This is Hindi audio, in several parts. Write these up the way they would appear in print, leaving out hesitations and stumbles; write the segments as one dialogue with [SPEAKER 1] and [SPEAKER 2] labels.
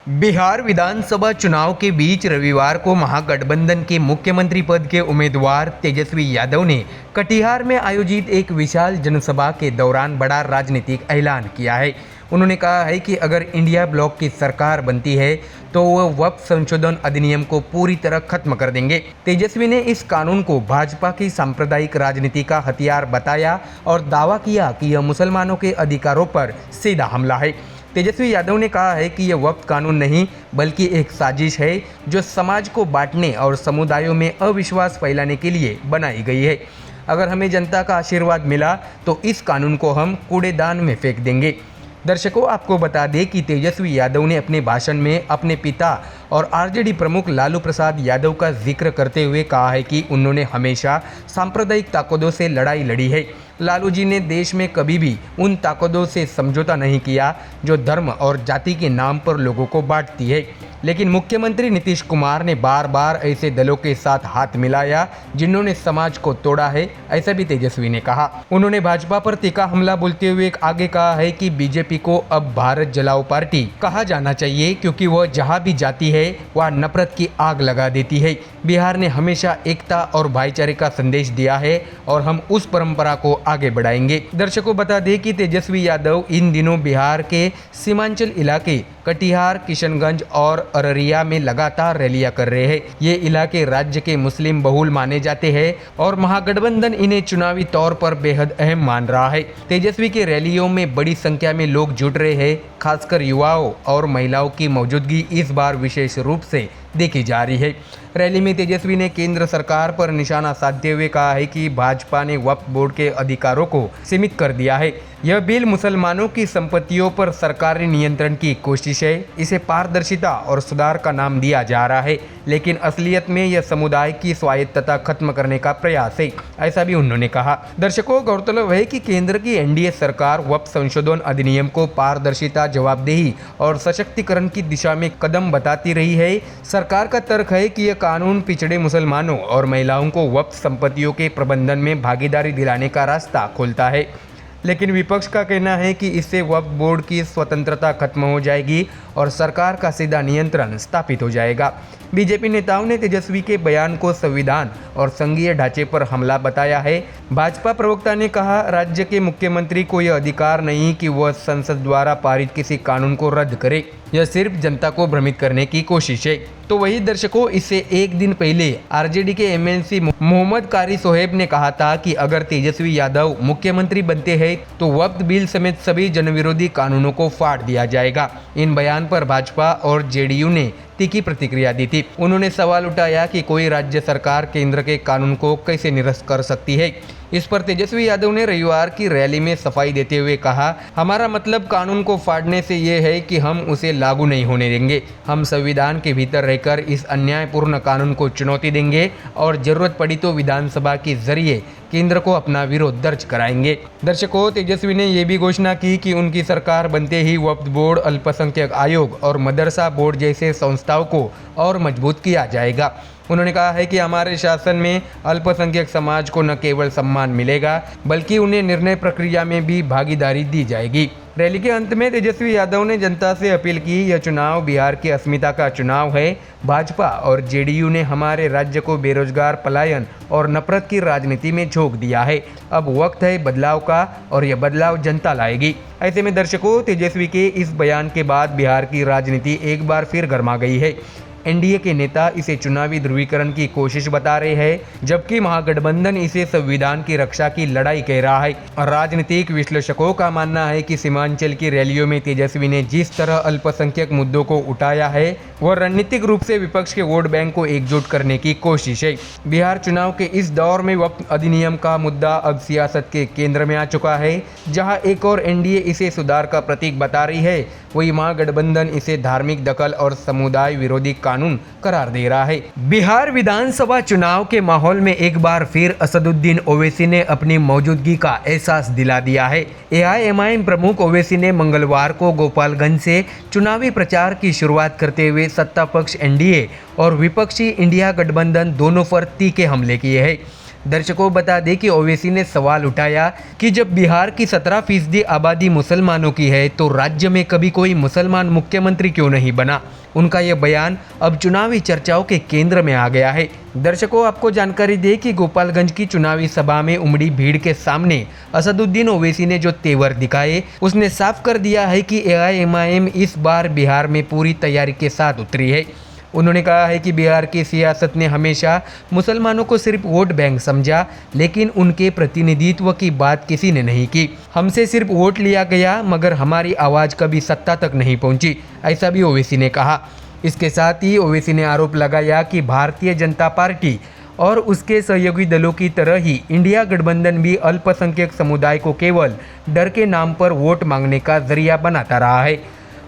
[SPEAKER 1] बिहार विधानसभा चुनाव के बीच रविवार को महागठबंधन के मुख्यमंत्री पद के उम्मीदवार तेजस्वी यादव ने कटिहार में आयोजित एक विशाल जनसभा के दौरान बड़ा राजनीतिक ऐलान किया है। उन्होंने कहा है कि अगर इंडिया ब्लॉक की सरकार बनती है तो वह वक्फ संशोधन अधिनियम को पूरी तरह खत्म कर देंगे। तेजस्वी ने इस कानून को भाजपा की सांप्रदायिक राजनीति का हथियार बताया और दावा किया कि यह मुसलमानों के अधिकारों पर सीधा हमला है। तेजस्वी यादव ने कहा है कि यह वक्फ कानून नहीं बल्कि एक साजिश है जो समाज को बांटने और समुदायों में अविश्वास फैलाने के लिए बनाई गई है। अगर हमें जनता का आशीर्वाद मिला तो इस कानून को हम कूड़ेदान में फेंक देंगे। दर्शकों, आपको बता दें कि तेजस्वी यादव ने अपने भाषण में अपने पिता और आरजेडी प्रमुख लालू प्रसाद यादव का जिक्र करते हुए कहा है कि उन्होंने हमेशा सांप्रदायिक ताकतों से लड़ाई लड़ी है। लालू जी ने देश में कभी भी उन ताकतों से समझौता नहीं किया जो धर्म और जाति के नाम पर लोगों को बांटती है। लेकिन मुख्यमंत्री नीतीश कुमार ने बार बार ऐसे दलों के साथ हाथ मिलाया जिन्होंने समाज को तोड़ा है, ऐसा भी तेजस्वी ने कहा। उन्होंने भाजपा पर तीखा हमला बोलते हुए आगे कहा है कि बीजेपी को अब भारत जलाओ पार्टी कहा जाना चाहिए क्योंकि वह जहां भी जाती है वह नफरत की आग लगा देती है। बिहार ने हमेशा एकता और भाईचारे का संदेश दिया है और हम उस परंपरा को आगे बढ़ाएंगे। दर्शकों, बता दें कि तेजस्वी यादव इन दिनों बिहार के सीमांचल इलाके कटिहार, किशनगंज और अररिया में लगातार रैलियां कर रहे हैं। ये इलाके राज्य के मुस्लिम बहुल माने जाते हैं और महागठबंधन इन्हें चुनावी तौर पर बेहद अहम मान रहा है। तेजस्वी के रैलियों में बड़ी संख्या में लोग जुट रहे हैं, खासकर युवाओं और महिलाओं की मौजूदगी इस बार विशेष रूप से देखी जा रही है। रैली में तेजस्वी ने केंद्र सरकार पर निशाना साधते हुए कहा है कि भाजपा ने वक्फ बोर्ड के अधिकारों को सीमित कर दिया है। यह बिल मुसलमानों की संपत्तियों पर सरकारी नियंत्रण की कोशिश है। इसे पारदर्शिता और सुधार का नाम दिया जा रहा है, लेकिन असलियत में यह समुदाय की स्वायत्तता खत्म करने का प्रयास है, ऐसा भी उन्होंने कहा। दर्शकों, गौरतलब है कि केंद्र की एनडीए सरकार वक्फ संशोधन अधिनियम को पारदर्शिता, जवाबदेही और सशक्तिकरण की दिशा में कदम बताती रही है। सरकार का तर्क है कि यह कानून पिछड़े मुसलमानों और महिलाओं को वक्फ संपत्तियों के प्रबंधन में भागीदारी दिलाने का रास्ता खोलता है, लेकिन विपक्ष का कहना है कि इससे वक्फ बोर्ड की स्वतंत्रता खत्म हो जाएगी और सरकार का सीधा नियंत्रण स्थापित हो जाएगा। बीजेपी नेताओं ने तेजस्वी के बयान को संविधान और संघीय ढांचे पर हमला बताया है। भाजपा प्रवक्ता ने कहा, राज्य के मुख्यमंत्री को यह अधिकार नहीं कि वह संसद द्वारा पारित किसी कानून को रद्द करे। यह सिर्फ जनता को भ्रमित करने की कोशिश है। तो वही दर्शकों, इससे एक दिन पहले आरजेडी के एमएलसी मोहम्मद कारी सोहेब ने कहा था कि अगर तेजस्वी यादव मुख्यमंत्री बनते हैं तो वक्फ बिल समेत सभी जनविरोधी कानूनों को फाड़ दिया जाएगा। इन बयान पर भाजपा और जेडीयू ने तीखी प्रतिक्रिया दी थी। उन्होंने सवाल उठाया कि कोई राज्य सरकार केंद्र के कानून को कैसे निरस्त कर सकती है। इस पर तेजस्वी यादव ने रविवार की रैली में सफाई देते हुए कहा, हमारा मतलब कानून को फाड़ने से ये है कि हम उसे लागू नहीं होने देंगे। हम संविधान के भीतर रहकर इस अन्यायपूर्ण कानून को चुनौती देंगे और जरूरत पड़ी तो विधानसभा के जरिए केंद्र को अपना विरोध दर्ज कराएंगे। दर्शकों, तेजस्वी ने यह भी घोषणा की कि उनकी सरकार बनते ही वक्फ बोर्ड, अल्पसंख्यक आयोग और मदरसा बोर्ड जैसे संस्थाओं को और मजबूत किया जाएगा। उन्होंने कहा है कि हमारे शासन में अल्पसंख्यक समाज को न केवल सम्मान मिलेगा बल्कि उन्हें निर्णय प्रक्रिया में भी भागीदारी दी जाएगी। रैली के अंत में तेजस्वी यादव ने जनता से अपील की, यह चुनाव बिहार की अस्मिता का चुनाव है। भाजपा और जेडीयू ने हमारे राज्य को बेरोजगार, पलायन और नफरत की राजनीति में झोंक दिया है। अब वक्त है बदलाव का और यह बदलाव जनता लाएगी। ऐसे में दर्शकों, तेजस्वी के इस बयान के बाद बिहार की राजनीति एक बार फिर गर्मा गई है। एनडीए के नेता इसे चुनावी ध्रुवीकरण की कोशिश बता रहे हैं, जबकि महागठबंधन इसे संविधान की रक्षा की लड़ाई कह रहा है। राजनीतिक विश्लेषकों का मानना है कि सीमांचल की रैलियों में तेजस्वी ने जिस तरह अल्पसंख्यक मुद्दों को उठाया है वह रणनीतिक रूप से विपक्ष के वोट बैंक को एकजुट करने की कोशिश है। बिहार चुनाव के इस दौर में वक्फ अधिनियम का मुद्दा अब सियासत के केंद्र में आ चुका है। जहां एक और एनडीए इसे सुधार का प्रतीक बता रही है, वही महागठबंधन इसे धार्मिक दखल और समुदाय विरोधी कानून करार दे रहा है। बिहार विधानसभा चुनाव के माहौल में एक बार फिर असदुद्दीन ओवैसी ने अपनी मौजूदगी का एहसास दिला दिया है। एआईएमआईएम प्रमुख ओवैसी ने मंगलवार को गोपालगंज से चुनावी प्रचार की शुरुआत करते हुए सत्ता पक्ष एनडीए और विपक्षी इंडिया गठबंधन दोनों पर तीखे हमले किए हैं। दर्शकों बता दें कि ओवैसी ने सवाल उठाया कि जब बिहार की 17% आबादी मुसलमानों की है तो राज्य में कभी कोई मुसलमान मुख्यमंत्री क्यों नहीं बना। उनका यह बयान अब चुनावी चर्चाओं के केंद्र में आ गया है। दर्शकों आपको जानकारी दे कि गोपालगंज की चुनावी सभा में उमड़ी भीड़ के सामने असदुद्दीन ओवैसी ने जो तेवर दिखाए उसने साफ कर दिया है कि एआईएमआईएम इस बार बिहार में पूरी तैयारी के साथ उतरी है। उन्होंने कहा है कि बिहार की सियासत ने हमेशा मुसलमानों को सिर्फ वोट बैंक समझा, लेकिन उनके प्रतिनिधित्व की बात किसी ने नहीं की। हमसे सिर्फ वोट लिया गया मगर हमारी आवाज़ कभी सत्ता तक नहीं पहुंची, ऐसा भी ओवैसी ने कहा। इसके साथ ही ओवैसी ने आरोप लगाया कि भारतीय जनता पार्टी और उसके सहयोगी दलों की तरह ही इंडिया गठबंधन भी अल्पसंख्यक समुदाय को केवल डर के नाम पर वोट मांगने का जरिया बनाता रहा है।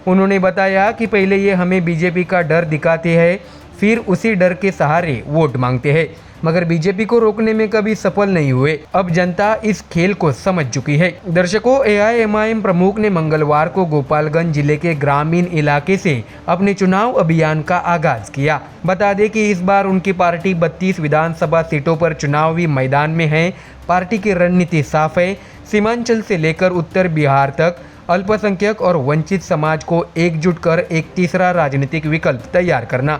[SPEAKER 1] उन्होंने बताया कि पहले ये हमें बीजेपी का डर दिखाते हैं, फिर उसी डर के सहारे वोट मांगते हैं, मगर बीजेपी को रोकने में कभी सफल नहीं हुए। अब जनता इस खेल को समझ चुकी है। दर्शकों एआईएमआईएम प्रमुख ने मंगलवार को गोपालगंज जिले के ग्रामीण इलाके से अपने चुनाव अभियान का आगाज किया। बता दें कि इस बार उनकी पार्टी 32 विधानसभा सीटों पर चुनावी मैदान में है। पार्टी की रणनीति साफ है, सीमांचल से लेकर उत्तर बिहार तक अल्पसंख्यक और वंचित समाज को एकजुट कर एक तीसरा राजनीतिक विकल्प तैयार करना।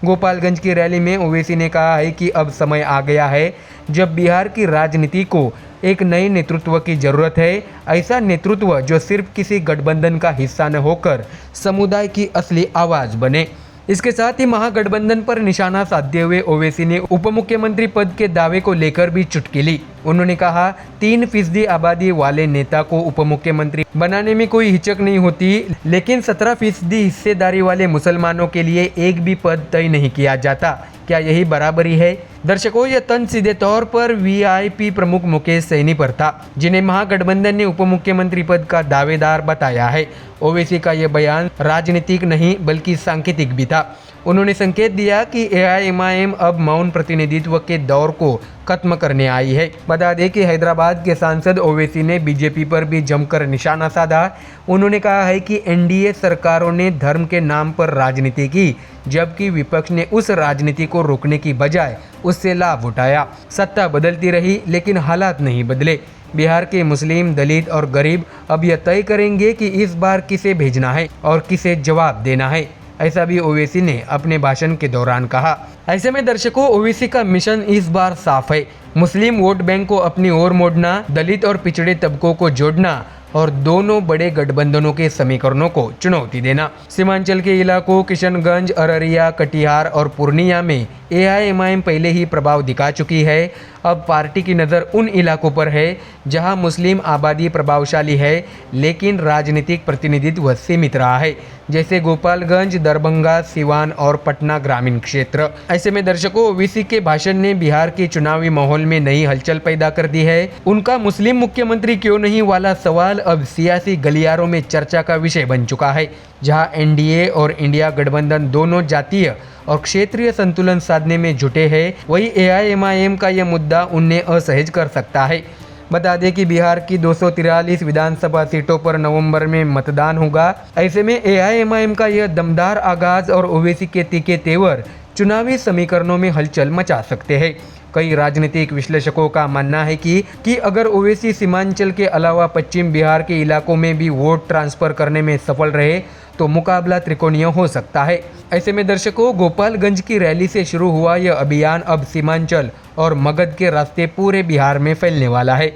[SPEAKER 1] गोपालगंज की रैली में ओवैसी ने कहा है कि अब समय आ गया है जब बिहार की राजनीति को एक नए नेतृत्व की जरूरत है, ऐसा नेतृत्व जो सिर्फ किसी गठबंधन का हिस्सा न होकर समुदाय की असली आवाज़ बने। इसके साथ ही महागठबंधन पर निशाना साधते हुए ओवैसी ने उप मुख्यमंत्री पद के दावे को लेकर भी चुटकी ली। उन्होंने कहा 3% आबादी वाले नेता को उप मुख्यमंत्री बनाने में कोई हिचक नहीं होती, लेकिन 17% हिस्सेदारी वाले मुसलमानों के लिए एक भी पद तय नहीं किया जाता। क्या यही बराबरी है? दर्शकों यह तंज सीधे तौर पर वीआईपी प्रमुख मुकेश सहनी पर था, जिन्हें महागठबंधन ने उप मुख्यमंत्री पद का दावेदार बताया है। ओवैसी का यह बयान राजनीतिक नहीं बल्कि सांकेतिक भी था। उन्होंने संकेत दिया कि एआईएमआईएम अब मौन प्रतिनिधित्व के दौर को खत्म करने आई है। बता दें कि हैदराबाद के सांसद ओवैसी ने बीजेपी पर भी जमकर निशाना साधा। उन्होंने कहा है कि एनडीए सरकारों ने धर्म के नाम पर राजनीति की, जबकि विपक्ष ने उस राजनीति को रोकने की बजाय उससे लाभ उठाया। सत्ता बदलती रही लेकिन हालात नहीं बदले। बिहार के मुस्लिम, दलित और गरीब अब यह तय करेंगे कि इस बार किसे भेजना है और किसे जवाब देना है, ऐसा भी ओवैसी ने अपने भाषण के दौरान कहा। ऐसे में दर्शकों ओवैसी का मिशन इस बार साफ है, मुस्लिम वोट बैंक को अपनी ओर मोड़ना, दलित और पिछड़े तबकों को जोड़ना और दोनों बड़े गठबंधनों के समीकरणों को चुनौती देना। सीमांचल के इलाकों किशनगंज, अररिया, कटिहार और पूर्णिया में एआईएमआईएम पहले ही प्रभाव दिखा चुकी है। अब पार्टी की नज़र उन इलाकों पर है जहां मुस्लिम आबादी प्रभावशाली है लेकिन राजनीतिक प्रतिनिधित्व सीमित रहा है, जैसे गोपालगंज, दरभंगा, सिवान और पटना ग्रामीण क्षेत्र। ऐसे में दर्शकों ओवैसी के भाषण ने बिहार के चुनावी माहौल में नई हलचल पैदा कर दी है। उनका मुस्लिम मुख्यमंत्री क्यों नहीं वाला सवाल अब सियासी गलियारों में चर्चा का विषय बन चुका है। जहां एनडीए और इंडिया गठबंधन दोनों जातीय और क्षेत्रीय संतुलन साधने में जुटे हैं, वही एआईएमआईएम का यह मुद्दा उन्हें असहज कर सकता है। बता दें कि बिहार की 243 विधानसभा सीटों पर नवंबर में मतदान होगा। ऐसे में एआईएमआईएम का यह दमदार आगाज और ओवैसी के तीखे तेवर चुनावी समीकरणों में हलचल मचा सकते हैं। कई राजनीतिक विश्लेषकों का मानना है कि अगर ओवैसी सीमांचल के अलावा पश्चिम बिहार के इलाकों में भी वोट ट्रांसफर करने में सफल रहे तो मुकाबला त्रिकोणीय हो सकता है। ऐसे में दर्शकों गोपालगंज की रैली से शुरू हुआ यह अभियान अब सीमांचल और मगध के रास्ते पूरे बिहार में फैलने वाला है।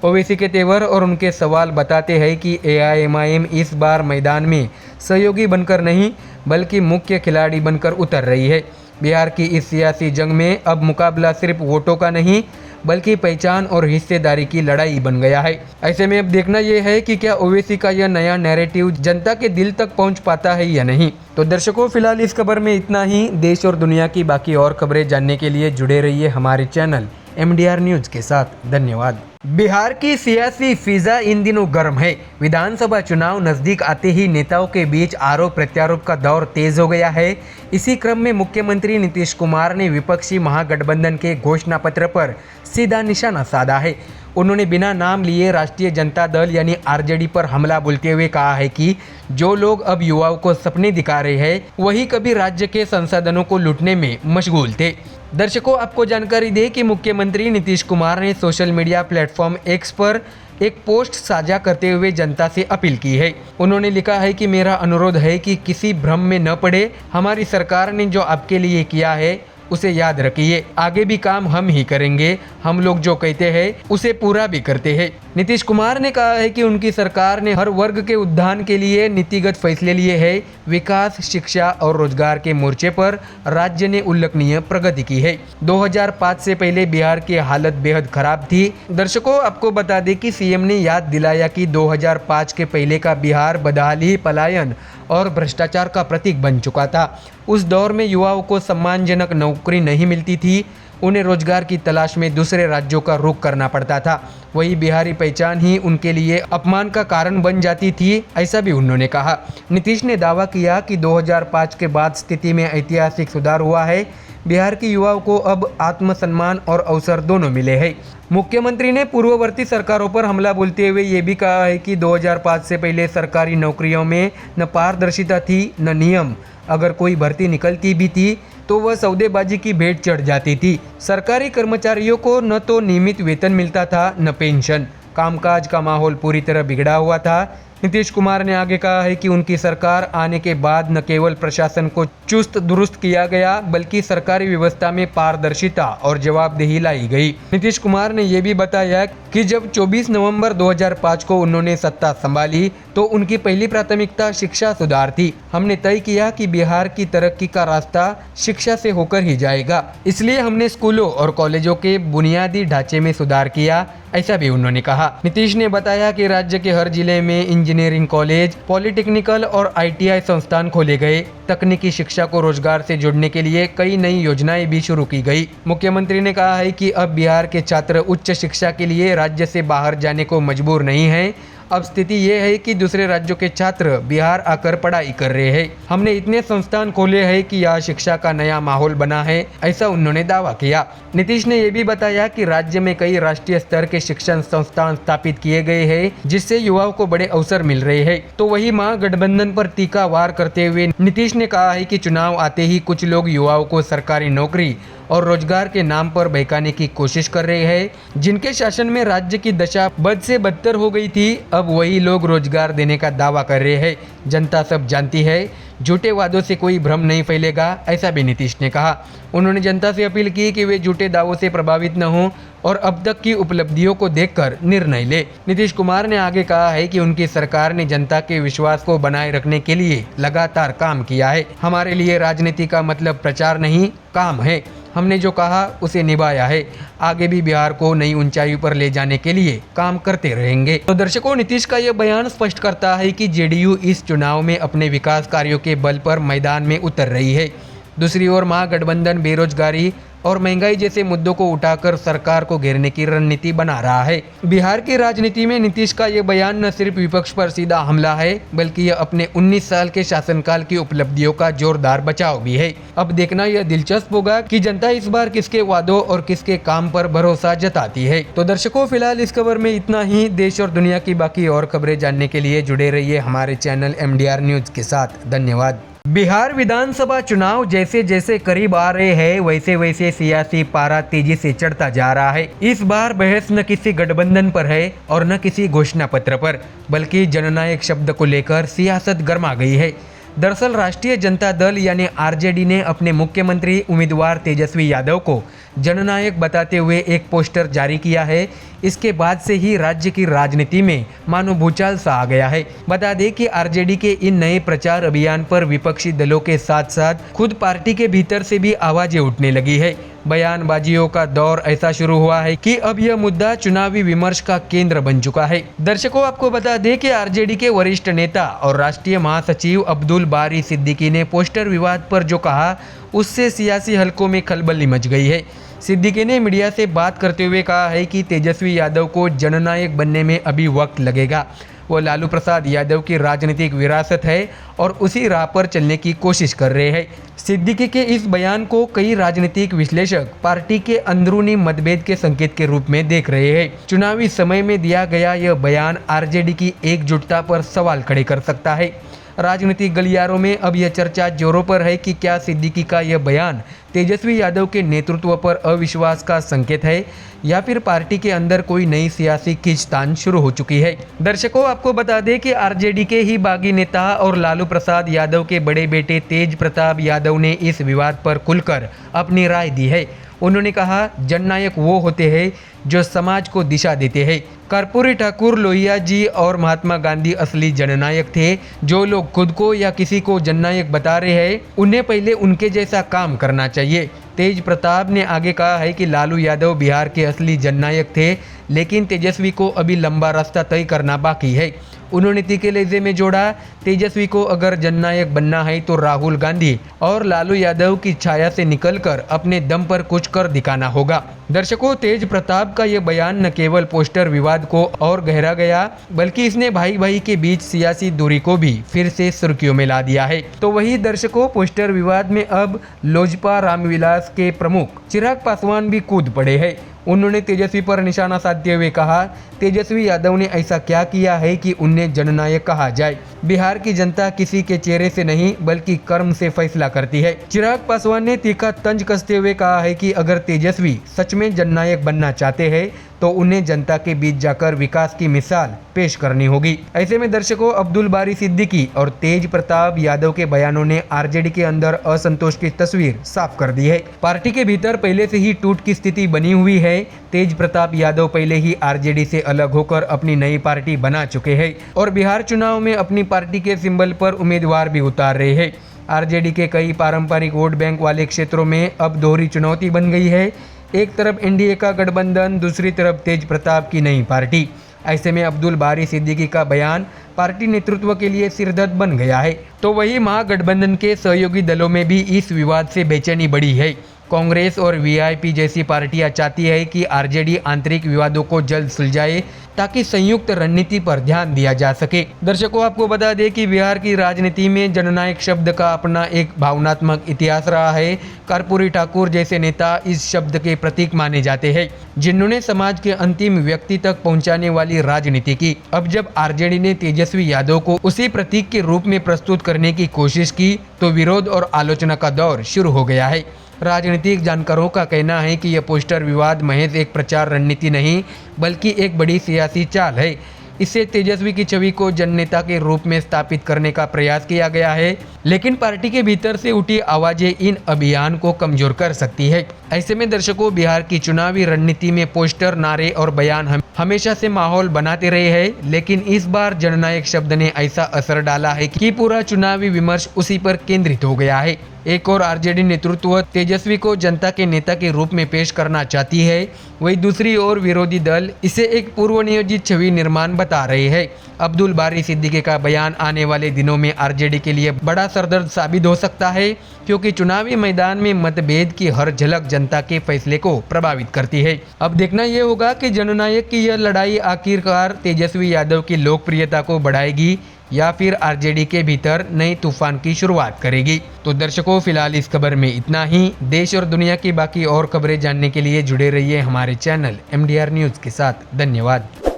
[SPEAKER 1] ओवैसी के तेवर और उनके सवाल बताते हैं कि एआईएमआईएम इस बार मैदान में सहयोगी बनकर नहीं बल्कि मुख्य खिलाड़ी बनकर उतर रही है। बिहार की इस सियासी जंग में अब मुकाबला सिर्फ वोटों का नहीं बल्कि पहचान और हिस्सेदारी की लड़ाई बन गया है। ऐसे में अब देखना यह है कि क्या ओवैसी का यह नया नैरेटिव जनता के दिल तक पहुंच पाता है या नहीं। तो दर्शकों फिलहाल इस खबर में इतना ही। देश और दुनिया की बाकी और खबरें जानने के लिए जुड़े रहिए हमारे चैनल MDR न्यूज़ के साथ। धन्यवाद। बिहार की सियासी फिजा इन दिनों गर्म है। विधानसभा चुनाव नजदीक आते ही नेताओं के बीच आरोप प्रत्यारोप का दौर तेज हो गया है। इसी क्रम में मुख्यमंत्री नीतीश कुमार ने विपक्षी महागठबंधन के घोषणा पत्र पर सीधा निशाना साधा है। उन्होंने बिना नाम लिए राष्ट्रीय जनता दल यानी आरजेडी पर हमला बोलते हुए कहा है कि जो लोग अब युवाओं को सपने दिखा रहे हैं वही कभी राज्य के संसाधनों को लूटने में मशगूल थे। दर्शकों, आपको जानकारी दें कि मुख्यमंत्री नीतीश कुमार ने सोशल मीडिया प्लेटफॉर्म एक्स पर एक पोस्ट साझा करते हुए जनता से अपील की है। उन्होंने लिखा है कि मेरा अनुरोध है कि किसी भ्रम में न पड़े। हमारी सरकार ने जो आपके लिए किया है उसे याद रखिए। आगे भी काम हम ही करेंगे। हम लोग जो कहते हैं उसे पूरा भी करते हैं। नीतीश कुमार ने कहा है कि उनकी सरकार ने हर वर्ग के उत्थान के लिए नीतिगत फैसले लिए हैं। विकास, शिक्षा और रोजगार के मोर्चे पर राज्य ने उल्लेखनीय प्रगति की है। 2005 से पहले बिहार की हालत बेहद खराब थी। दर्शकों, आपको बता दें कि सीएम ने याद दिलाया कि 2005 के पहले का बिहार बदहाली, पलायन और भ्रष्टाचार का प्रतीक बन चुका था। उस दौर में युवाओं को सम्मानजनक नौकरी नहीं मिलती थी। उन्हें रोजगार की तलाश में दूसरे राज्यों का रुख करना पड़ता था। वही बिहारी पहचान ही उनके लिए अपमान का कारण बन जाती थी, ऐसा भी उन्होंने कहा। नीतीश ने दावा किया कि 2005 के बाद स्थिति में ऐतिहासिक सुधार हुआ है। बिहार के युवाओं को अब आत्मसम्मान और अवसर दोनों मिले हैं। मुख्यमंत्री ने पूर्ववर्ती सरकारों पर हमला बोलते हुए ये भी कहा है कि 2005 से पहले सरकारी नौकरियों में न पारदर्शिता थी न नियम। अगर कोई भर्ती निकलती भी थी तो वह सौदेबाजी की भेंट चढ़ जाती थी। सरकारी कर्मचारियों को न तो नियमित वेतन मिलता था न पेंशन। कामकाज का माहौल पूरी तरह बिगड़ा हुआ था। नीतीश कुमार ने आगे कहा है कि उनकी सरकार आने के बाद न केवल प्रशासन को चुस्त दुरुस्त किया गया बल्कि सरकारी व्यवस्था में पारदर्शिता और जवाबदेही लाई गई। नीतीश कुमार ने यह भी बताया कि जब 24 नवंबर 2005 को उन्होंने सत्ता संभाली तो उनकी पहली प्राथमिकता शिक्षा सुधार थी। हमने तय किया कि बिहार की तरक्की का रास्ता शिक्षा से होकर ही जाएगा, इसलिए हमने स्कूलों और कॉलेजों के बुनियादी ढांचे में सुधार किया, ऐसा भी उन्होंने कहा। नीतीश ने बताया कि राज्य के हर जिले में इंजीनियरिंग कॉलेज, पॉलिटेक्निकल और आईटीआई संस्थान खोले गए। तकनीकी शिक्षा को रोजगार से जोड़ने के लिए कई नई योजनाएं भी शुरू की गई। मुख्यमंत्री ने कहा है कि अब बिहार के छात्र उच्च शिक्षा के लिए राज्य से बाहर जाने को मजबूर नहीं हैं। अब स्थिति ये है कि दूसरे राज्यों के छात्र बिहार आकर पढ़ाई कर रहे हैं। हमने इतने संस्थान खोले हैं कि यहाँ शिक्षा का नया माहौल बना है, ऐसा उन्होंने दावा किया। नीतीश ने यह भी बताया कि राज्य में कई राष्ट्रीय स्तर के शिक्षण संस्थान स्थापित किए गए हैं जिससे युवाओं को बड़े अवसर मिल रहे हैं। तो वही महागठबंधन पर तीखा वार करते हुए नीतीश ने कहा है कि चुनाव आते ही कुछ लोग युवाओं को सरकारी नौकरी और रोजगार के नाम पर बहकाने की कोशिश कर रहे हैं। जिनके शासन में राज्य की दशा बद से बदतर हो गई थी, अब वही लोग रोजगार देने का दावा कर रहे हैं। जनता सब जानती है, झूठे वादों से कोई भ्रम नहीं फैलेगा, ऐसा भी नीतीश ने कहा। उन्होंने जनता से अपील की कि वे झूठे दावों से प्रभावित न हों और अब तक की उपलब्धियों को देखकर निर्णय ले। नीतीश कुमार ने आगे कहा है कि उनकी सरकार ने जनता के विश्वास को बनाए रखने के लिए लगातार काम किया है। हमारे लिए राजनीति का मतलब प्रचार नहीं, काम है। हमने जो कहा उसे निभाया है। आगे भी बिहार को नई ऊंचाई पर ले जाने के लिए काम करते रहेंगे। तो दर्शकों, नीतीश का यह बयान स्पष्ट करता है कि जेडीयू इस चुनाव में अपने विकास कार्यों के बल पर मैदान में उतर रही है। दूसरी ओर महागठबंधन बेरोजगारी और महंगाई जैसे मुद्दों को उठाकर सरकार को घेरने की रणनीति बना रहा है। बिहार की राजनीति में नीतीश का ये बयान न सिर्फ विपक्ष पर सीधा हमला है बल्कि यह अपने 19 साल के शासनकाल की उपलब्धियों का जोरदार बचाव भी है। अब देखना यह दिलचस्प होगा कि जनता इस बार किसके वादों और किसके काम पर भरोसा जताती है। तो दर्शकों, फिलहाल इस खबर में इतना ही। देश और दुनिया की बाकी और खबरें जानने के लिए जुड़े रहिए हमारे चैनल MDR न्यूज के साथ। धन्यवाद। बिहार विधानसभा चुनाव जैसे जैसे करीब आ रहे हैं वैसे वैसे सियासी पारा तेजी से चढ़ता जा रहा है। इस बार बहस न किसी गठबंधन पर है और न किसी घोषणा पत्र पर, बल्कि जननायक शब्द को लेकर सियासत गर्मा गई है। दरअसल राष्ट्रीय जनता दल यानी आरजेडी ने अपने मुख्यमंत्री उम्मीदवार तेजस्वी यादव को जननायक बताते हुए एक पोस्टर जारी किया है। इसके बाद से ही राज्य की राजनीति में मानो भूचाल सा आ गया है। बता दें कि आरजेडी के इन नए प्रचार अभियान पर विपक्षी दलों के साथ साथ खुद पार्टी के भीतर से भी आवाजें उठने लगी है। बयानबाजियों का दौर ऐसा शुरू हुआ है कि अब यह मुद्दा चुनावी विमर्श का केंद्र बन चुका है। दर्शकों, आपको बता दें कि आरजेडी के वरिष्ठ नेता और राष्ट्रीय महासचिव अब्दुल बारी सिद्दीकी ने पोस्टर विवाद पर जो कहा, उससे सियासी हलकों में खलबली मच गई है। सिद्दीकी ने मीडिया से बात करते हुए कहा है कि तेजस्वी यादव को जननायक बनने में अभी वक्त लगेगा। वो लालू प्रसाद यादव की राजनीतिक विरासत है और उसी राह पर चलने की कोशिश कर रहे हैं। सिद्दीकी के इस बयान को कई राजनीतिक विश्लेषक पार्टी के अंदरूनी मतभेद के संकेत के रूप में देख रहे हैं। चुनावी समय में दिया गया यह बयान आरजेडी की एकजुटता पर सवाल खड़े कर सकता है। राजनीतिक गलियारों में अब यह चर्चा जोरों पर है कि क्या सिद्दीकी का यह बयान तेजस्वी यादव के नेतृत्व पर अविश्वास का संकेत है या फिर पार्टी के अंदर कोई नई सियासी खींचतान शुरू हो चुकी है। दर्शकों, आपको बता दें कि आरजेडी के ही बागी नेता और लालू प्रसाद यादव के बड़े बेटे तेज प्रताप यादव ने इस विवाद पर खुलकर अपनी राय दी है। उन्होंने कहा, जननायक वो होते हैं जो समाज को दिशा देते हैं। कर्पूरी ठाकुर, लोहिया जी और महात्मा गांधी असली जननायक थे। जो लोग खुद को या किसी को जननायक बता रहे हैं, उन्हें पहले उनके जैसा काम करना चाहिए। तेज प्रताप ने आगे कहा है कि लालू यादव बिहार के असली जननायक थे, लेकिन तेजस्वी को अभी लंबा रास्ता तय करना बाकी है। उन्होंने तीखे लहजे में जोड़ा, तेजस्वी को अगर जननायक बनना है तो राहुल गांधी और लालू यादव की छाया से निकलकर अपने दम पर कुछ कर दिखाना होगा। दर्शकों, तेज प्रताप का यह बयान न केवल पोस्टर विवाद को और गहरा गया, बल्कि इसने भाई भाई के बीच सियासी दूरी को भी फिर से सुर्खियों में ला दिया है। तो वही दर्शकों, पोस्टर विवाद में अब लोजपा रामविलास के प्रमुख चिराग पासवान भी कूद पड़े हैं। उन्होंने तेजस्वी पर निशाना साधते हुए कहा, तेजस्वी यादव ने ऐसा क्या किया है कि उन्हें जननायक कहा जाए। बिहार की जनता किसी के चेहरे से नहीं बल्कि कर्म से फैसला करती है। चिराग पासवान ने तीखा तंज कसते हुए कहा है कि अगर तेजस्वी सच में जननायक बनना चाहते हैं तो उन्हें जनता के बीच जाकर विकास की मिसाल पेश करनी होगी। ऐसे में दर्शकों, अब्दुल बारी सिद्दीकी और तेज प्रताप यादव के बयानों ने आरजेडी के अंदर असंतोष की तस्वीर साफ कर दी है। पार्टी के भीतर पहले से ही टूट की स्थिति बनी हुई है। तेज प्रताप यादव पहले ही आरजेडी से अलग होकर अपनी नई पार्टी बना चुके हैं और बिहार चुनाव में अपनी पार्टी के सिंबल पर उम्मीदवार भी उतार रहे हैं। आरजेडी के कई पारंपरिक वोट बैंक वाले क्षेत्रों में अब दोहरी चुनौती बन गई है। एक तरफ एनडीए का गठबंधन, दूसरी तरफ तेज प्रताप की नई पार्टी। ऐसे में अब्दुल बारी सिद्दीकी का बयान पार्टी नेतृत्व के लिए सिरदर्द बन गया है। तो वही महागठबंधन के सहयोगी दलों में भी इस विवाद से बेचैनी बढ़ी है। कांग्रेस और वीआईपी जैसी पार्टियां चाहती है कि आरजेडी आंतरिक विवादों को जल्द सुलझाए ताकि संयुक्त रणनीति पर ध्यान दिया जा सके। दर्शकों, आपको बता दें कि बिहार की राजनीति में जननायक शब्द का अपना एक भावनात्मक इतिहास रहा है। कर्पूरी ठाकुर जैसे नेता इस शब्द के प्रतीक माने जाते हैं, जिन्होंने समाज के अंतिम व्यक्ति तक पहुंचाने वाली राजनीति की। अब जब आरजेडी ने तेजस्वी यादव को उसी प्रतीक के रूप में प्रस्तुत करने की कोशिश की तो विरोध और आलोचना का दौर शुरू हो गया है। राजनीतिक जानकारों का कहना है कि यह पोस्टर विवाद महज एक प्रचार रणनीति नहीं बल्कि एक बड़ी सियासी चाल है। इससे तेजस्वी की छवि को जननेता के रूप में स्थापित करने का प्रयास किया गया है, लेकिन पार्टी के भीतर से उठी आवाजें इन अभियान को कमजोर कर सकती है। ऐसे में दर्शकों, बिहार की चुनावी रणनीति में पोस्टर, नारे और बयान हमेशा से माहौल बनाते रहे हैं, लेकिन इस बार जननायक शब्द ने ऐसा असर डाला है कि पूरा चुनावी विमर्श उसी पर केंद्रित हो गया है। एक और आरजेडी नेतृत्व तेजस्वी को जनता के नेता के रूप में पेश करना चाहती है, वही दूसरी ओर विरोधी दल इसे एक पूर्व नियोजित छवि निर्माण बता रहे हैं। अब्दुल बारी सिद्दीकी का बयान आने वाले दिनों में आरजेडी के लिए बड़ा सरदर्द साबित हो सकता है, क्योंकि चुनावी मैदान में मतभेद की हर झलक जनता के फैसले को प्रभावित करती है। अब देखना यह होगा कि जननायक की यह लड़ाई आखिरकार तेजस्वी यादव की लोकप्रियता को बढ़ाएगी या फिर आरजेडी के भीतर नए तूफान की शुरुआत करेगी। तो दर्शकों, फिलहाल इस खबर में इतना ही। देश और दुनिया की बाकी और खबरें जानने के लिए जुड़े रहिए हमारे चैनल MDR न्यूज़ के साथ। धन्यवाद।